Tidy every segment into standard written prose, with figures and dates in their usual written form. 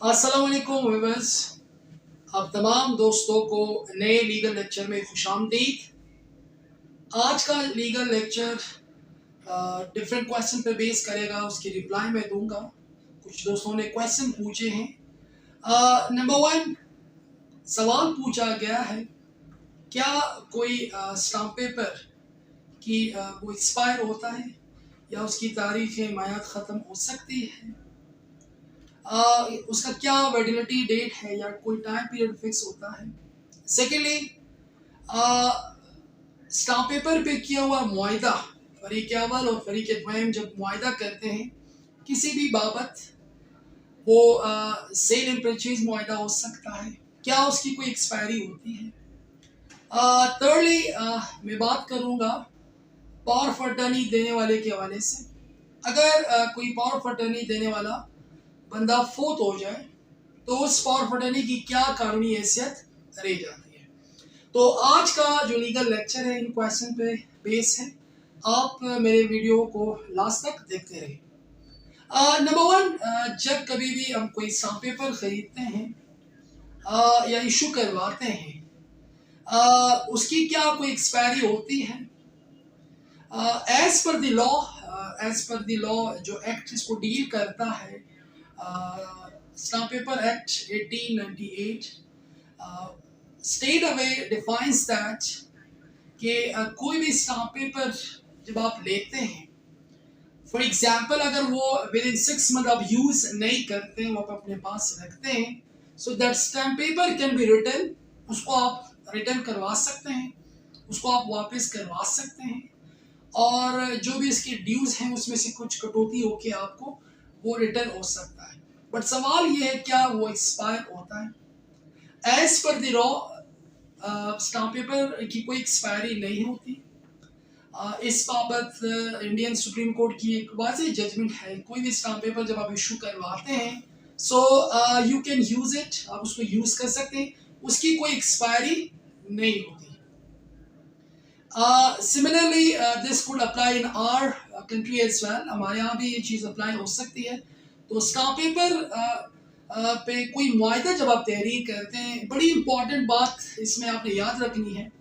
अस्सलाम वालेकुम व्यूअर्स, आप तमाम दोस्तों को नए लीगल लेक्चर में खुशामदीद। आज का लीगल लेक्चर डिफरेंट क्वेश्चन पे बेस करेगा, उसकी रिप्लाई मैं दूंगा। कुछ दोस्तों ने क्वेश्चन पूछे हैं। नंबर वन सवाल पूछा गया है, क्या कोई स्टाम्प पेपर की वो एक्सपायर होता है या उसकी तारीख मियाद ख़त्म हो सकती है? उसका क्या वैलिडिटी डेट है या कोई टाइम पीरियड फिक्स होता है? सेकेंडली, स्टाम्प पेपर पे किया हुआ मुआहिदा फरीक अव्वल और फरीक द्वैम जब मुआहिदा करते हैं किसी भी बाबत, वो सेल एंड परचेज मुआहिदा हो सकता है, क्या उसकी कोई एक्सपायरी होती है? थर्डली, मैं बात करूंगा पावर ऑफ अटर्नी देने वाले के हवाले से। अगर कोई पावर ऑफ अटर्नी देने वाला बंदा फोत हो जाए तो उस पावर ऑफ अटर्नी की क्या कानूनी हैसियत रह जाती है? तो आज का जो लीगल लेक्चर है इन क्वेश्चन पे बेस है। आप मेरे वीडियो को लास्ट तक देखते रहिए। नंबर वन, जब कभी भी हम कोई स्टाम्प पेपर खरीदते हैं या इशू करवाते हैं, उसकी क्या कोई एक्सपायरी होती है? एज पर द लॉ जो एक्ट इसको डील करता है, stamp paper act 1898 state away defines that कि कोई भी स्टाम्प पेपर जब आप लेते हैं, फॉर एग्जाम्पल अगर वो विद इन 6 मंथ आप यूज नहीं करते हैं, वो आप अपने पास रखते हैं, so that stamp paper can be return. उसको आप रिटर्न करवा सकते हैं, उसको आप वापस करवा सकते हैं, और जो भी इसकी ड्यूज हैं उसमें से कुछ कटौती होके आपको वो रिटर्न हो सकता है। बट सवाल ये है, क्या वो एक्सपायर होता है? As per the law stamp paper की कोई एक्सपायरी नहीं होती। इस बाबत इंडियन सुप्रीम कोर्ट की एक वाज़ेह जजमेंट है। कोई भी स्टाम्प पेपर जब आप इशू करवाते हैं, so you can use it, आप उसको यूज कर सकते हैं, उसकी कोई एक्सपायरी नहीं होती। Similarly this could apply in our country as well. हमारे यहाँ भी ये चीज़ अप्लाई हो सकती है। तो स्टाम्प पेपर पे कोई मुआहिदा जब आप तहरीर करते हैं, बड़ी इंपॉर्टेंट बात इसमें आपने याद रखनी है,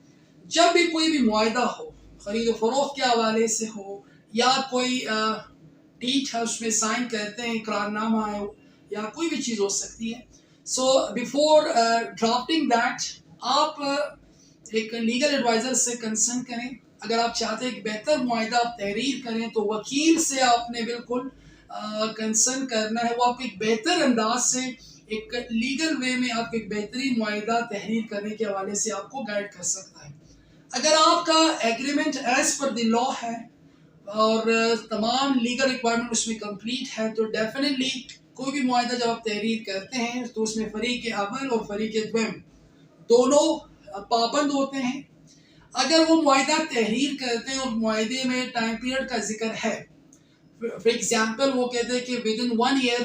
जब भी कोई भी मुआहिदा हो, खरीद फरोख्त के हवाले से हो या कोई डीड है उसमें साइन करते हैं, इकरारनामा है या कोई भी चीज़ हो सकती है, सो बिफोर ड्राफ्टिंग दैट आप एक लीगल एडवाइज़र से कंसल्ट करें। अगर आप चाहते हैं कि बेहतर मुआहिदा आप तहरीर करें तो वकील से आपने बिल्कुल कंसर्न करना है। वो आपको एक बेहतर अंदाज से, एक लीगल वे में आपको एक बेहतरीन मुआहिदा तहरीर करने के हवाले से आपको गाइड कर सकता है। अगर आपका agreement as per the law है और तमाम लीगल रिक्वायरमेंट उसमें कंप्लीट है, तो डेफिनेटली कोई भी मुआहिदा जब आप तहरीर करते हैं तो उसमें फरीक अव्वल और फरीक द्वैम दोनों पाबंद होते हैं। अगर वो मुआहिदा तहरीर करते हैं और मुआहिदे में टाइम पीरियड का जिक्र है, फॉर एग्जाम्पल वो कहते हैं कि विद इन 1 ईयर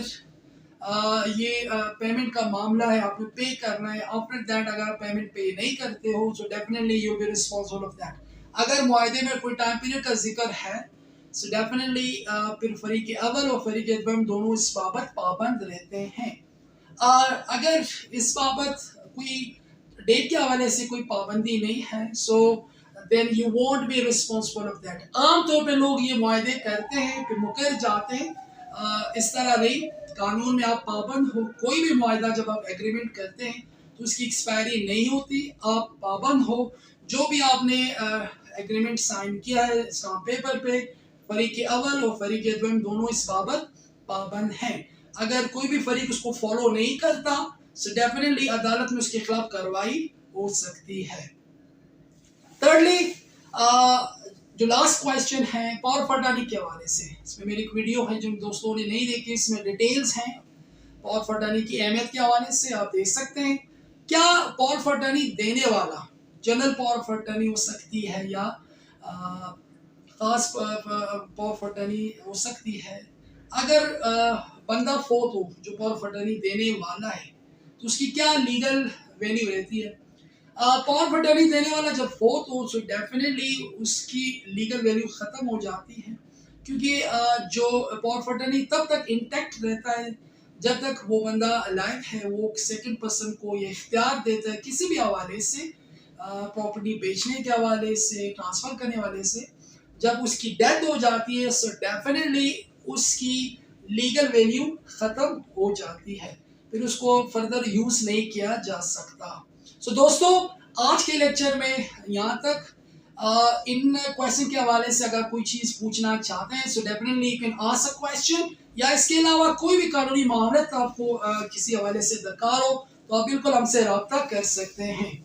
ये पेमेंट का मामला है, आपने पे करना है, आफ्टर दैट अगर आप पेमेंट पे नहीं करते हो so definitely you B responsible of that. अगर मुआहिदे में कोई टाइम पीरियड का जिक्र है सो डेफिनेटली फिर फरीक अव्वल और फरीक द्वैम दोनों इस बाबत पाबंद रहते हैं। अगर इस बाबत कोई डेट के हवाले से कोई पाबंदी नहीं है, so then you won't be responsible of that. आमतौर पे लोग ये मुआहिदे करते हैं फिर मुकर जाते हैं, इस तरह नहीं। कानून में आप पाबंद हो, कोई भी मुआहिदा जब आप एग्रीमेंट करते हैं तो उसकी एक्सपायरी नहीं होती, आप पाबंद हो। जो भी आपने एग्रीमेंट साइन किया है स्टाम्प पेपर पे, फरीक अव्वल और फरीक द्वैम दोनों इस बाबत पाबंद हैं। अगर कोई भी फरीक उसको फॉलो नहीं करता सो डेफिनेटली अदालत में उसके खिलाफ कार्रवाई हो सकती है। थर्डली, जो लास्ट क्वेश्चन है पावर ऑफ अटर्नी के हवाले से, इसमें मेरी एक वीडियो है जिन दोस्तों ने नहीं देखी, इसमें डिटेल्स हैं पावर ऑफ अटर्नी की अहमियत के हवाले से, आप देख सकते हैं। क्या पावर ऑफ अटर्नी देने वाला जनरल पावर ऑफ अटर्नी हो सकती है या खास पावर ऑफ अटर्नी हो सकती है? अगर बंदा फोत हो जो पावर ऑफ अटर्नी देने वाला है तो उसकी क्या लीगल वैल्यू रहती है? पावर ऑफ अटर्नी देने वाला जब फोत हो सो डेफिनेटली उसकी लीगल वैल्यू ख़त्म हो जाती है, क्योंकि जो पावर ऑफ अटर्नी तब तक इंटैक्ट रहता है जब तक वो बंदा अलाइव है वो सेकंड पर्सन को ये इख्तियार देता है किसी भी हवाले से, प्रॉपर्टी बेचने के हवाले से, ट्रांसफ़र करने वाले से। जब उसकी डेथ हो जाती है सो डेफिनेटली उसकी लीगल वैल्यू ख़त्म हो जाती है, फिर उसको फर्दर यूज़ नहीं किया जा सकता। सो दोस्तों, आज के लेक्चर में यहाँ तक। इन क्वेश्चन के हवाले से अगर कोई चीज़ पूछना चाहते हैं so definitely you can ask a question, या इसके अलावा कोई भी कानूनी मामले आपको किसी हवाले से दरकार हो तो आप बिल्कुल हमसे रब्ता कर सकते हैं।